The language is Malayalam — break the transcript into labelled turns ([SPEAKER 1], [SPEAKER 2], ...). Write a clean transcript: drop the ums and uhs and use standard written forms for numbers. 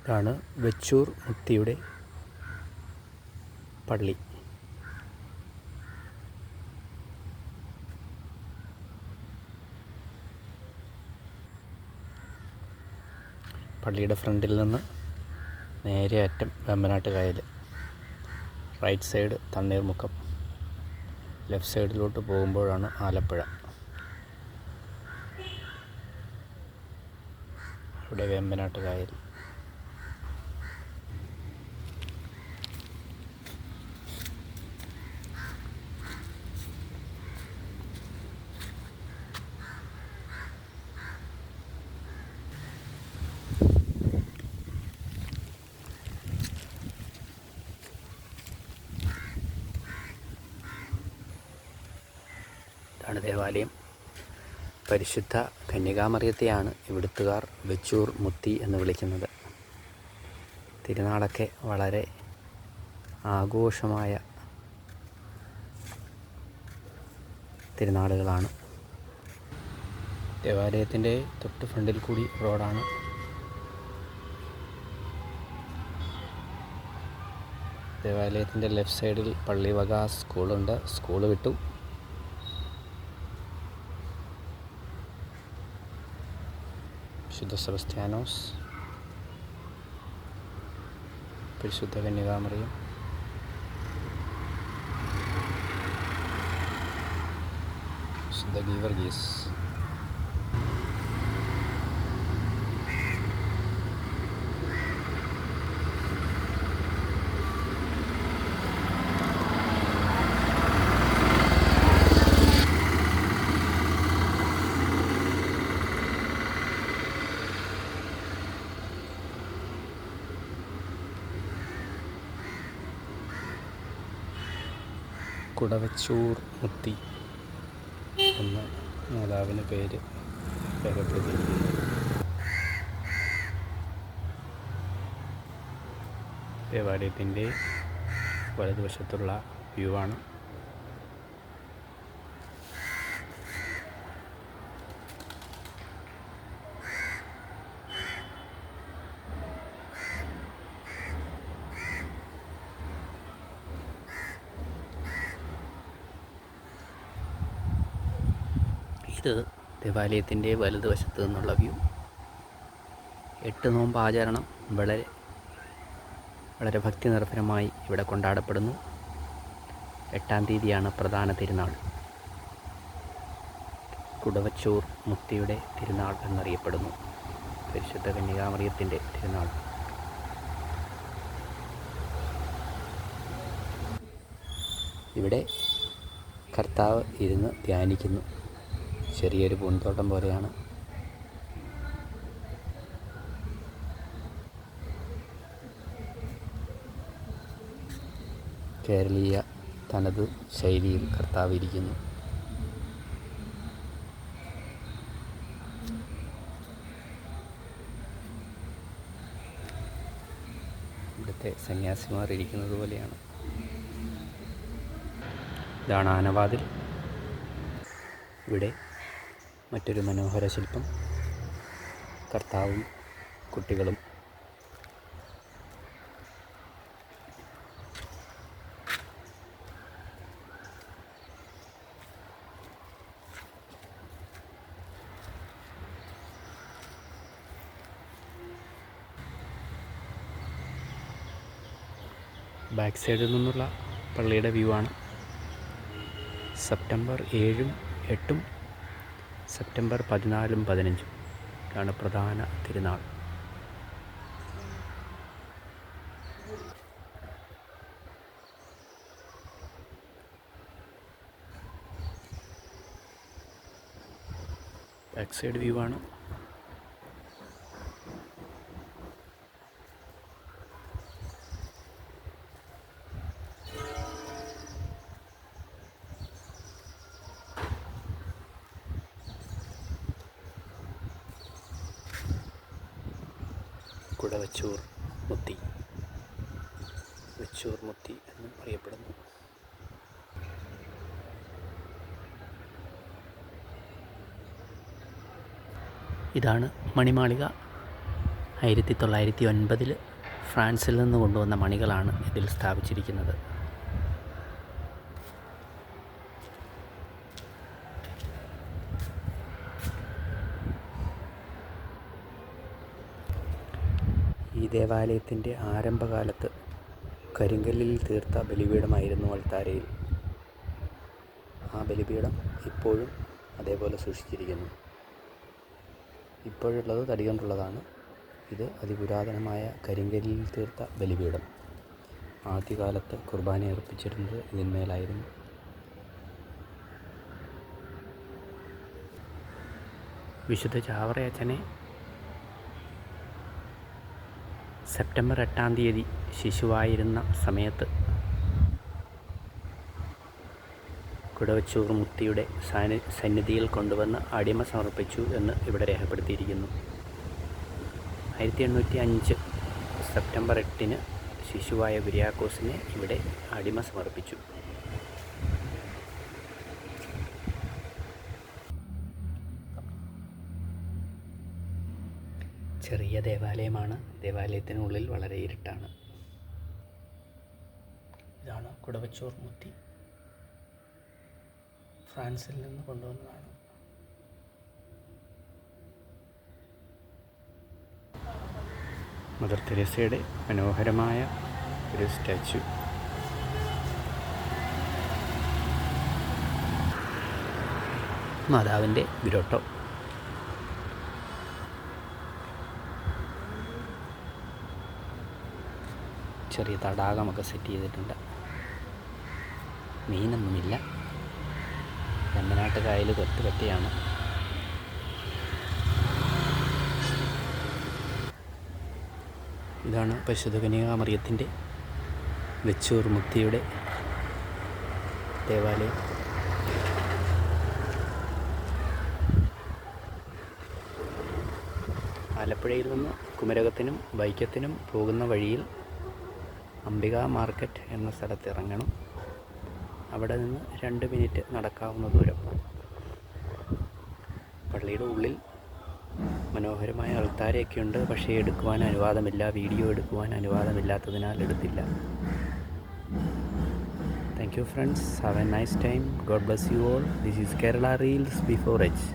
[SPEAKER 1] ഇതാണ് വെച്ചൂർ മുത്തിയുടെ പള്ളി. പള്ളിയുടെ ഫ്രണ്ടിൽ നിന്ന് നേരെ അറ്റം വേമ്പനാട്ട് കായൽ, റൈറ്റ് സൈഡ് തണ്ണീർമുക്കം, ലെഫ്റ്റ് സൈഡിലോട്ട് പോകുമ്പോഴാണ് ആലപ്പുഴ. ഇവിടെ വേമ്പനാട്ട് കായൽ. ഇതാണ് ദേവാലയം. പരിശുദ്ധ കന്യകാമറിയത്തെയാണ് ഇവിടുത്തുകാർ വെച്ചൂർ മുത്തി എന്ന് വിളിക്കുന്നത്. തിരുനാളൊക്കെ വളരെ ആഘോഷമായ തിരുനാളുകളാണ്. ദേവാലയത്തിൻ്റെ തൊട്ട് ഫ്രണ്ടിൽ കൂടി റോഡാണ്. ദേവാലയത്തിൻ്റെ ലെഫ്റ്റ് സൈഡിൽ പള്ളി വക സ്കൂളുണ്ട്. സ്കൂൾ വിട്ടു. വിശുദ്ധ സെബസ്ത്യാനോസ്, പരിശുദ്ധ കന്യകാമറിയം, വിശുദ്ധ ഗീവർഗീസ്. കുടവച്ചൂർ മുത്തി എന്ന മാതാവിന് പേര് രേഖപ്പെടുത്തിയിരിക്കുന്നു. ദേവാലയത്തിൻ്റെ വലതുവശത്തുള്ള വ്യൂ ആണ്. ഇത് ദേവാലയത്തിൻ്റെ വലതുവശത്ത് നിന്നുള്ള വ്യൂ. 8 നോമ്പ് ആചരണം വളരെ ഭക്തി നിർഭരമായി ഇവിടെ കൊണ്ടാടപ്പെടുന്നു. 8-ാം തീയതിയാണ് പ്രധാന തിരുനാൾ. കുടവച്ചൂർ മുത്തിയുടെ തിരുനാൾ എന്നറിയപ്പെടുന്നു. പരിശുദ്ധ കന്യകാമറിയത്തിൻ്റെ തിരുനാൾ. ഇവിടെ കർത്താവ് ഇരുന്ന് ധ്യാനിക്കുന്നു. ചെറിയൊരു പൂന്തോട്ടം പോലെയാണ്. കേരളീയ തനത് ശൈലിയിൽ കർത്താവ് ഇരിക്കുന്നു. ഇവിടുത്തെ സന്യാസിമാർ ഇരിക്കുന്നത് പോലെയാണ്. ഇതാണ് ആനവാതിൽ. ഇവിടെ മറ്റൊരു മനോഹര ശില്പം, കർത്താവും കുട്ടികളും. ബാക്ക് സൈഡിൽ നിന്നുള്ള പള്ളിയുടെ വ്യൂ ആണ്. സെപ്റ്റംബർ 7-ഉം 8-ഉം സെപ്റ്റംബർ 14-ഉം 15-ഉം ആണ് പ്രധാന തിരുനാൾ. ബാക്ക് സൈഡ് വ്യൂ ആണ്. കുടവച്ചൂർ മുത്തി, വെച്ചൂർ മുത്തി എന്നും അറിയപ്പെടുന്നു. ഇതാണ് മണിമാളിക. 1909 ഫ്രാൻസിൽ നിന്ന് കൊണ്ടുവന്ന മണികളാണ് ഇതിൽ സ്ഥാപിച്ചിരിക്കുന്നത്. ഈ ദേവാലയത്തിൻ്റെ ആരംഭകാലത്ത് കരിങ്കല്ലിൽ തീർത്ത ബലിപീഠമായിരുന്നു അൾത്താരയിൽ. ആ ബലിപീഠം ഇപ്പോഴും അതേപോലെ സൂക്ഷിച്ചിരിക്കുന്നു. ഇപ്പോഴുള്ളത് തടി കൊണ്ടുള്ളതാണ്. ഇത് അതിപുരാതനമായ കരിങ്കല്ലിൽ തീർത്ത ബലിപീഠം. ആദ്യകാലത്ത് കുർബാന അർപ്പിച്ചിരുന്നത് ഇതിന്മേലായിരുന്നു. വിശുദ്ധ ചാവറയച്ചനെ സെപ്റ്റംബർ 8-ാം തീയതി ശിശുവായിരുന്ന സമയത്ത് കുടവച്ചൂർ മുത്തിയുടെ സന്നിധിയിൽ കൊണ്ടുവന്ന് അടിമ സമർപ്പിച്ചു എന്ന് ഇവിടെ രേഖപ്പെടുത്തിയിരിക്കുന്നു. 1805 സെപ്റ്റംബർ 8-ന് ശിശുവായ കുര്യാക്കോസിനെ ഇവിടെ അടിമ സമർപ്പിച്ചു. ചെറിയ ദേവാലയമാണ്. ദേവാലയത്തിനുള്ളിൽ വളരെ ഇരുട്ടാണ്. ഇതാണ് കുടവച്ചൂർ മുത്തി. ഫ്രാൻസിൽ നിന്ന് കൊണ്ടുവന്നതാണ്. മദർ തെരേസയുടെ മനോഹരമായ ഒരു സ്റ്റാച്യു. മാതാവിൻ്റെ ഗ്രോട്ടോ. ചെറിയ തടാകമൊക്കെ സെറ്റ് ചെയ്തിട്ടുണ്ട്. മീനൊന്നുമില്ല. വെമ്മനാട്ട് കായൽ തൊട്ട് കെട്ടിയാണ്. ഇതാണ് പരിശുദ്ധ കന്യകാമറിയത്തിൻ്റെ വെച്ചൂർ മുത്തിയുടെ ദേവാലയം. ആലപ്പുഴയിൽ നിന്ന് കുമരകത്തിനും വൈക്കത്തിനും പോകുന്ന വഴിയിൽ അംബിക മാർക്കറ്റ് എന്ന സ്ഥലത്ത് ഇറങ്ങണം. അവിടെ നിന്ന് 2 മിനിറ്റ് നടക്കാവുന്ന ദൂരം. പള്ളിയുടെ ഉള്ളിൽ മനോഹരമായ അൾത്താരയൊക്കെയുണ്ട്. പക്ഷേ എടുക്കുവാൻ അനുവാദമില്ല. വീഡിയോ എടുക്കുവാൻ അനുവാദമില്ലാത്തതിനാൽ എടുത്തില്ല. Thank you friends. Have A nice time. God bless you all. This is Kerala reels before H.